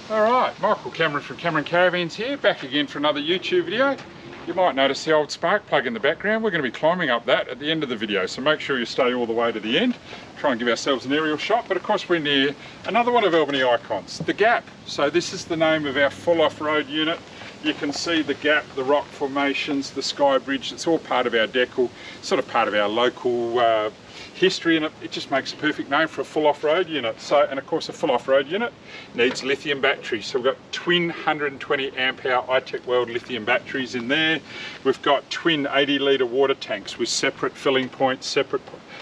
Alright, Michael Cameron from Cameron Caravans here, back again for another YouTube video. You might notice the old spark plug in the background. We're going to be climbing up that at the end of the video, so make sure you stay all the way to the end. Try and give ourselves an aerial shot, but of course we're near another one of Albany icons, the Gap. So this is the name of our full off-road unit. You can see the gap, the rock formations, the sky bridge. It's all part of our decal, sort of part of our local history, and it just makes a perfect name for a full off-road unit. So, and of course a full off-road unit needs lithium batteries. So we've got twin 120 amp hour iTech World lithium batteries in there. We've got twin 80 litre water tanks with separate filling points, separate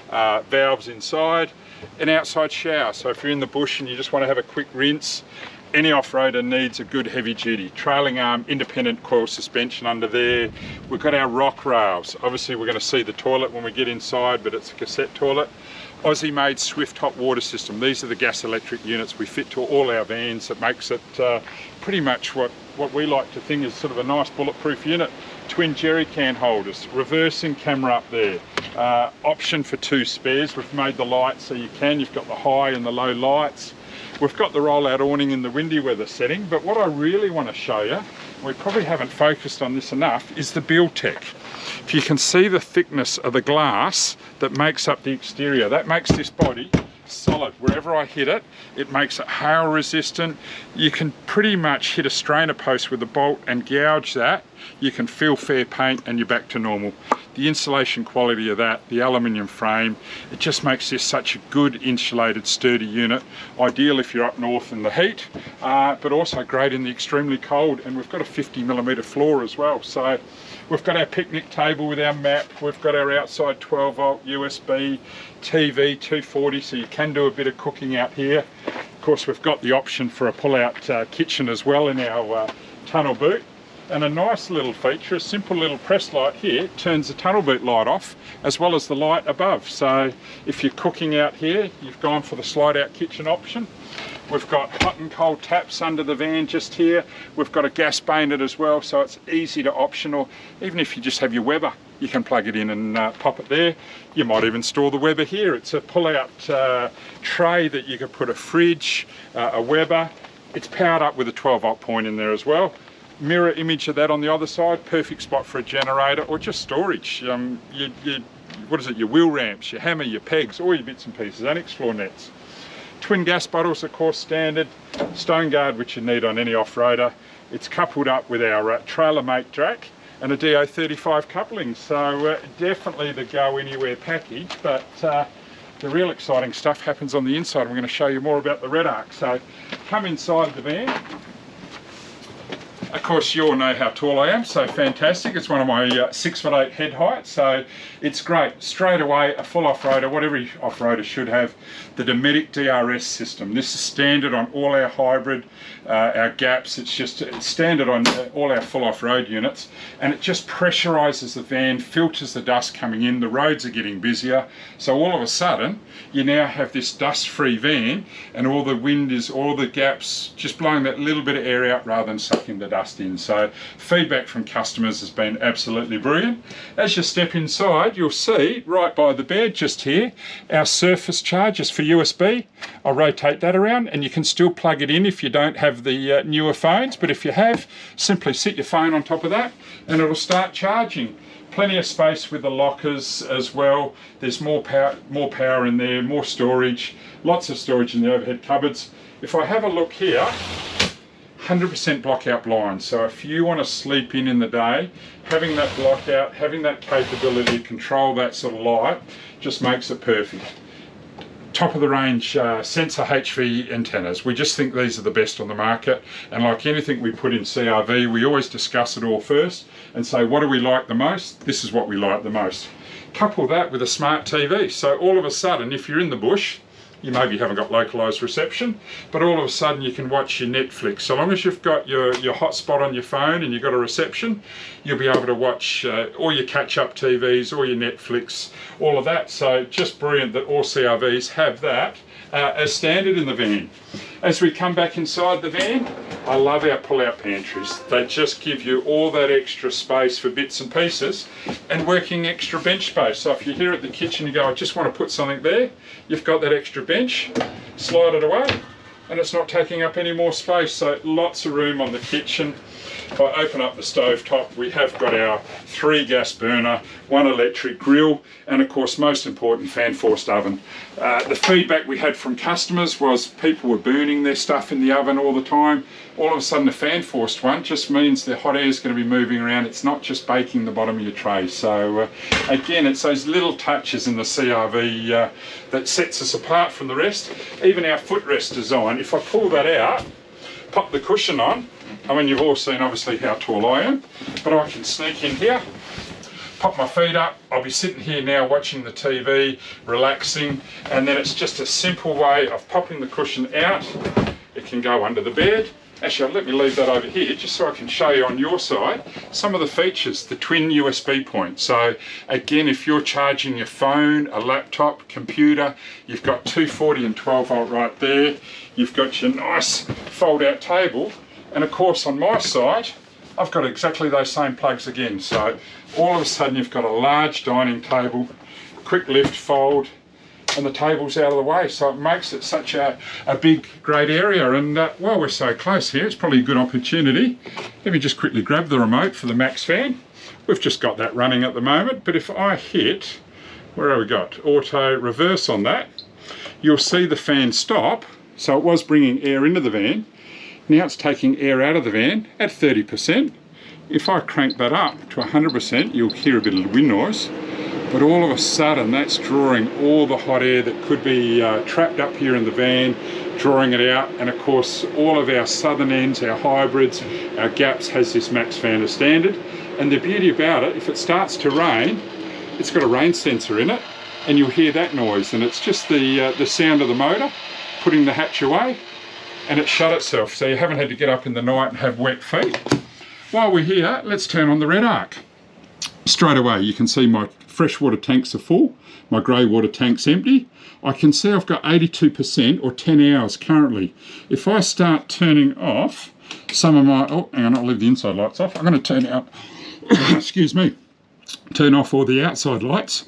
valves inside, an outside shower. So if you're in the bush and you just want to have a quick rinse, any off-roader needs a good heavy duty trailing arm independent coil suspension under there. We've got our rock rails. Obviously we're going to see the toilet when we get inside, but it's a cassette toilet. Aussie made Swift hot water system. These are the gas electric units we fit to all our vans. That makes it pretty much what we like to think is sort of a nice bulletproof unit. Twin jerry can holders, reversing camera up there, option for 2 spares. We've made the lights so you've got the high and the low lights. We've got the roll-out awning in the windy weather setting, but what I really want to show you, we probably haven't focused on this enough, is the build tech. If you can see the thickness of the glass that makes up the exterior, that makes this body solid. Wherever I hit it, it makes it hail resistant. You can pretty much hit a strainer post with a bolt and gouge that. You can feel fair paint and you're back to normal. The insulation quality of that, the aluminium frame, it just makes this such a good insulated sturdy unit. Ideal if you're up north in the heat, but also great in the extremely cold. And we've got a 50mm floor as well. So we've got our picnic table with our map, we've got our outside 12-volt USB TV 240, so you can do a bit of cooking out here. Of course we've got the option for a pull-out kitchen as well in our tunnel boot. And a nice little feature, a simple little press light here, turns the tunnel boot light off as well as the light above. So if you're cooking out here, you've gone for the slide out kitchen option. We've got hot and cold taps under the van just here. We've got a gas bayonet as well, so it's easy to optional. Even if you just have your Weber, you can plug it in and pop it there. You might even store the Weber here. It's a pull-out tray that you can put a fridge, a Weber. It's powered up with a 12-volt point in there as well. Mirror image of that on the other side, perfect spot for a generator or just storage. What is it, your wheel ramps, your hammer, your pegs, all your bits and pieces, annex floor nets. Twin gas bottles, of course, standard. Stone guard, which you need on any off-roader. It's coupled up with our trailer mate drac and a DO35 coupling, so definitely the go anywhere package. But the real exciting stuff happens on the inside. I'm going to show you more about the Red Arc. So come inside the van. Of course, you all know how tall I am, so fantastic. It's one of my 6'8" head height, so it's great. Straight away, a full off-roader, what every off-roader should have, the Dometic DRS system. This is standard on all our hybrid, our gaps. It's standard on all our full off-road units, and it just pressurizes the van, filters the dust coming in. The roads are getting busier, so all of a sudden, you now have this dust-free van, and all the wind is, all the gaps, just blowing that little bit of air out rather than sucking the dust in. So feedback from customers has been absolutely brilliant. As you step inside, you'll see right by the bed just here our surface chargers for USB. I'll rotate that around and you can still plug it in if you don't have the newer phones, but if you have, simply sit your phone on top of that and it'll start charging. Plenty of space with the lockers as well. There's more power in there, more storage, lots of storage in the overhead cupboards. If I have a look here, 100% block out blinds, so if you want to sleep in the day, having that block out, having that capability to control that sort of light just makes it perfect. Top of the range sensor HV antennas. We just think these are the best on the market, and like anything we put in CRV, we always discuss it all first and say, what do we like the most? This is what we like the most. Couple that with a smart TV, so all of a sudden if you're in the bush, you maybe haven't got localised reception, but all of a sudden you can watch your Netflix. So long as you've got your hotspot on your phone and you've got a reception, you'll be able to watch all your catch-up TVs, all your Netflix, all of that. So just brilliant that all CRVs have that as standard in the van. As we come back inside the van, I love our pull-out pantries. They just give you all that extra space for bits and pieces and working extra bench space. So if you're here at the kitchen, you go, I just want to put something there, you've got that extra bench, slide it away, and it's not taking up any more space, so lots of room on the kitchen. If I open up the stove top, we have got our 3 gas burner, 1 electric grill, and of course, most important, fan forced oven. The feedback we had from customers was people were burning their stuff in the oven all the time. All of a sudden, the fan forced one just means the hot air is going to be moving around. It's not just baking the bottom of your tray. So again, it's those little touches in the CRV that sets us apart from the rest. Even our footrest design, if I pull that out, pop the cushion on, I mean, you've all seen obviously how tall I am, but I can sneak in here, pop my feet up. I'll be sitting here now watching the TV, relaxing, and then it's just a simple way of popping the cushion out. It can go under the bed. Actually, let me leave that over here just so I can show you on your side some of the features, the twin USB point. So again, if you're charging your phone, a laptop, computer, you've got 240 and 12 volt right there. You've got your nice fold out table. And of course on my side, I've got exactly those same plugs again. So all of a sudden you've got a large dining table, quick lift, fold, and the table's out of the way. So it makes it such a big, great area. And while we're so close here, it's probably a good opportunity. Let me just quickly grab the remote for the max fan. We've just got that running at the moment, but if I hit, where have we got? Auto reverse on that, you'll see the fan stop. So it was bringing air into the van. Now it's taking air out of the van at 30%. If I crank that up to 100%, you'll hear a bit of wind noise. But all of a sudden, that's drawing all the hot air that could be trapped up here in the van, drawing it out. And of course, all of our southern ends, our hybrids, our gaps has this max fan as standard. And the beauty about it, if it starts to rain, it's got a rain sensor in it, and you'll hear that noise. And it's just the sound of the motor putting the hatch away, and it shut itself, so you haven't had to get up in the night and have wet feet. While we're here, let's turn on the Red Arc. Straight away you can see my freshwater tanks are full, my grey water tank's empty. I can see I've got 82% or 10 hours currently. If I start turning off some of my, oh hang on, I'll leave the inside lights off. I'm going to turn out, excuse me, turn off all the outside lights.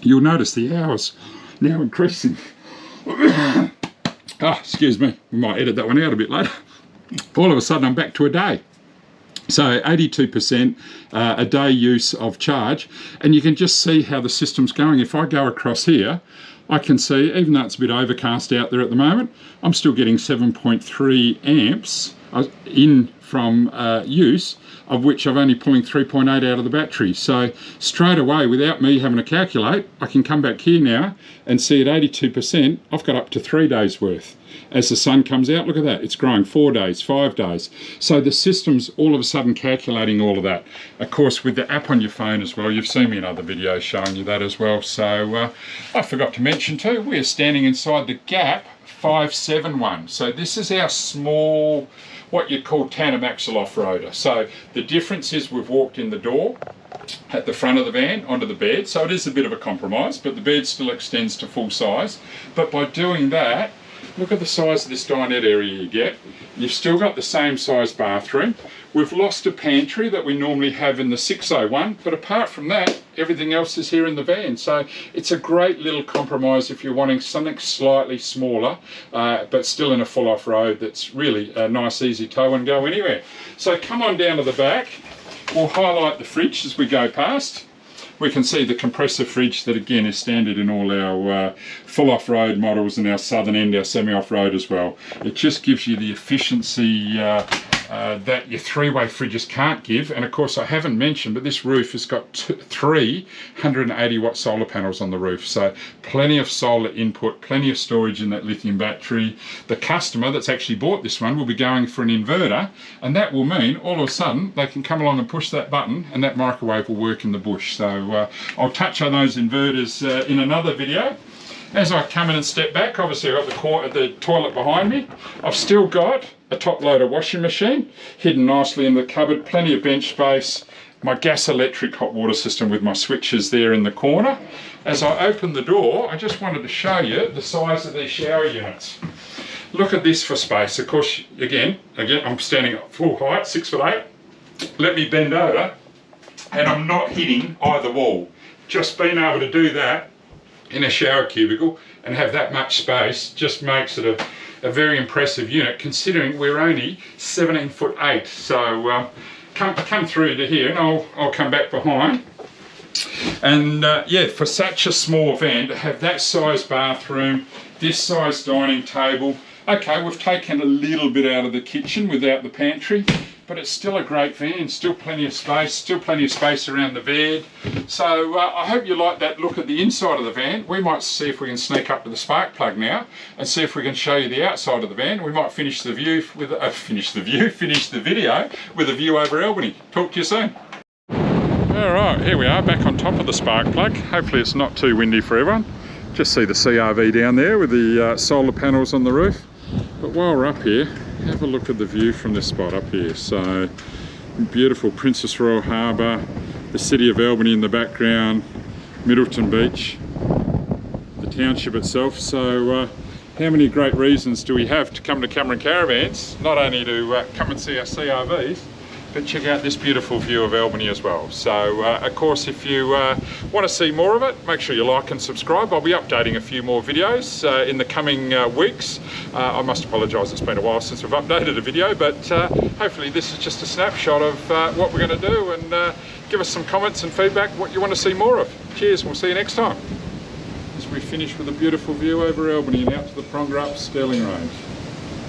You'll notice the hours now increasing. Excuse me, we might edit that one out a bit later. All of a sudden I'm back to a day. So 82% a day use of charge, and you can just see how the system's going. If I go across here, I can see, even though it's a bit overcast out there at the moment, I'm still getting 7.3 amps in from use, of which I'm only pulling 3.8 out of the battery. So straight away, without me having to calculate, I can come back here now and see at 82%, I've got up to 3 days worth. As the sun comes out, look at that, it's growing 4 days, 5 days. So the system's all of a sudden calculating all of that. Of course, with the app on your phone as well, you've seen me in other videos showing you that as well. So I forgot to mention too, we are standing inside the Gap 571. So this is our small, what you'd call tandem axle off-roader. So the difference is we've walked in the door at the front of the van onto the bed. So it is a bit of a compromise, but the bed still extends to full size. But by doing that, look at the size of this dinette area you get. You've still got the same size bathroom. We've lost a pantry that we normally have in the 601, but apart from that, everything else is here in the van. So it's a great little compromise if you're wanting something slightly smaller, but still in a full off-road that's really a nice, easy tow and go anywhere. So come on down to the back. We'll highlight the fridge as we go past. We can see the compressor fridge that again is standard in all our full off-road models and our southern end, our semi-off-road as well. It just gives you the efficiency that your three-way fridges can't give. And of course I haven't mentioned, but this roof has got 3 180 watt solar panels on the roof. So plenty of solar input, plenty of storage in that lithium battery. The customer that's actually bought this one will be going for an inverter, and that will mean all of a sudden they can come along and push that button and that microwave will work in the bush. So I'll touch on those inverters in another video. As I come in and step back, obviously I've got the toilet behind me. I've still got a top loader washing machine hidden nicely in the cupboard, plenty of bench space, my gas electric hot water system with my switches there in the corner. As I open the door, I just wanted to show you the size of these shower units. Look at this for space. Of course, again, I'm standing at full height, 6'8". Let me bend over, and I'm not hitting either wall. Just being able to do that in a shower cubicle and have that much space just makes it a very impressive unit considering we're only 17'8". So come through to here and I'll come back behind. And yeah, for such a small van to have that size bathroom, this size dining table, okay, we've taken a little bit out of the kitchen without the pantry, but it's still a great van, still plenty of space around the bed. So I hope you like that look at the inside of the van. We might see if we can sneak up to the spark plug now and see if we can show you the outside of the van. We might finish the video with a view over Albany. Talk to you soon. Alright, here we are back on top of the spark plug. Hopefully it's not too windy for everyone. Just see the CRV down there with the solar panels on the roof. But while we're up here, have a look at the view from this spot up here. So, beautiful Princess Royal Harbour, the city of Albany in the background, Middleton Beach, the township itself. So, how many great reasons do we have to come to Cameron Caravans? Not only to come and see our CRVs, but check out this beautiful view of Albany as well. So of course, if you want to see more of it, make sure you like and subscribe. I'll be updating a few more videos in the coming weeks. I must apologise, it's been a while since we've updated a video, but hopefully this is just a snapshot of what we're going to do, and give us some comments and feedback what you want to see more of. Cheers, we'll see you next time. As we finish with a beautiful view over Albany and out to the Prongerup Stirling Range.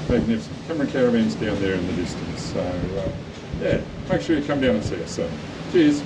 Magnificent. Cameron Caravans down there in the distance. So yeah, make sure you come down and see us soon. Cheers.